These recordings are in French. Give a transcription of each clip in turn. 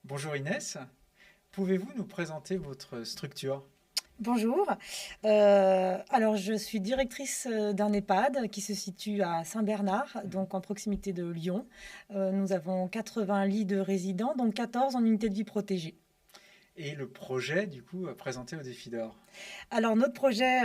Bonjour Inès, pouvez-vous nous présenter votre structure? Bonjour. Alors, je suis directrice d'un EHPAD qui se situe à Saint-Bernard, Mhm. donc en proximité de Lyon. Nous avons 80 lits de résidents, donc 14 en unité de vie protégée. Et le projet, du coup, présenté au Défi d'Or. Alors, notre projet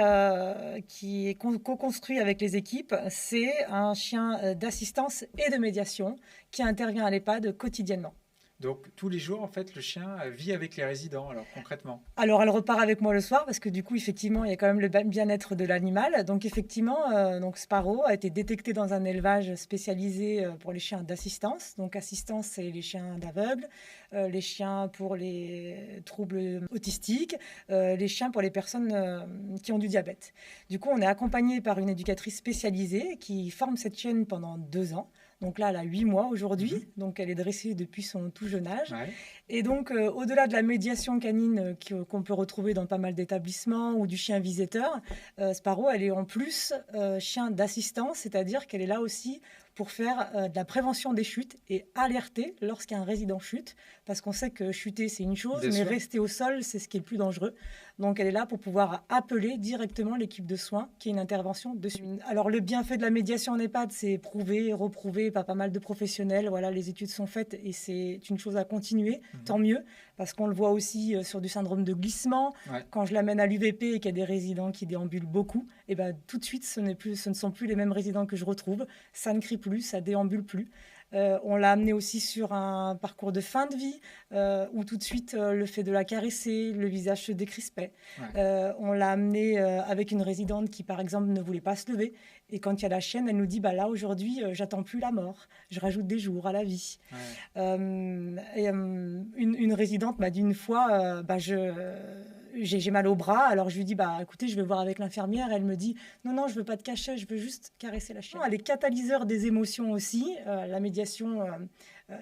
qui est co-construit avec les équipes, c'est un chien d'assistance et de médiation qui intervient à l'EHPAD quotidiennement. Donc, tous les jours, en fait, le chien vit avec les résidents, alors concrètement. Alors, elle repart avec moi le soir parce que du coup, effectivement, il y a quand même le bien-être de l'animal. Donc, effectivement, donc Sparrow a été détecté dans un élevage spécialisé pour les chiens d'assistance. Donc, assistance, c'est les chiens d'aveugles, les chiens pour les troubles autistiques, les chiens pour les personnes qui ont du diabète. Du coup, on est accompagné par une éducatrice spécialisée qui forme cette chienne pendant 2 ans. Donc là, elle a 8 mois aujourd'hui, Mhm. donc elle est dressée depuis son tout jeune âge. Ouais. Et donc, au-delà de la médiation canine qu'on peut retrouver dans pas mal d'établissements ou du chien visiteur, Sparrow, elle est en plus chien d'assistance, c'est-à-dire qu'elle est là aussi pour faire de la prévention des chutes et alerter lorsqu'un résident chute, parce qu'on sait que chuter, c'est une chose, Bien mais sûr. rester au sol, c'est ce qui est le plus dangereux. Donc, elle est là pour pouvoir appeler directement l'équipe de soins qui est une intervention dessus. Alors, le bienfait de la médiation en EHPAD, c'est prouvé, reprouvé par pas mal de professionnels. Voilà, les études sont faites et c'est une chose à continuer. Mhm. Tant mieux, parce qu'on le voit aussi sur du syndrome de glissement. Ouais. Quand je l'amène à l'UVP et qu'il y a des résidents qui déambulent beaucoup, et ben, tout de suite, ce ne sont plus les mêmes résidents que je retrouve. Ça ne crie plus, ça déambule plus. On l'a amené aussi sur un parcours de fin de vie où tout de suite le fait de la caresser, le visage se décrispait. Ouais. On l'a amené avec une résidente qui, par exemple, ne voulait pas se lever. Et quand il y a la chienne, elle nous dit bah là aujourd'hui, j'attends plus la mort. Je rajoute des jours à la vie. Ouais. Une résidente m'a dit une fois, bah, j'ai mal au bras. Alors je lui dis, bah, écoutez, je vais voir avec l'infirmière. Elle me dit, non, non, je veux pas de cachet, je veux juste caresser la chienne. Elle est catalyseur des émotions aussi, la médiation.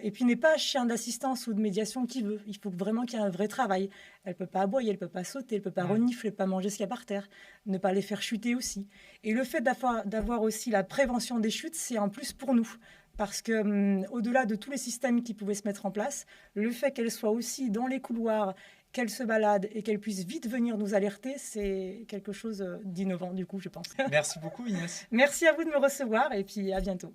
Et puis n'est pas chien d'assistance ou de médiation qui veut. Il faut vraiment qu'il y ait un vrai travail. Elle peut pas aboyer, elle peut pas sauter, elle peut pas Mhm. renifler, pas manger ce qu'il y a par terre, ne pas les faire chuter aussi. Et le fait d'avoir aussi la prévention des chutes, c'est en plus pour nous. Parce que, au-delà de tous les systèmes qui pouvaient se mettre en place, le fait qu'elle soit aussi dans les couloirs, qu'elle se balade et qu'elle puisse vite venir nous alerter, c'est quelque chose d'innovant, du coup, je pense. Merci beaucoup Inès. Merci à vous de me recevoir et puis à bientôt.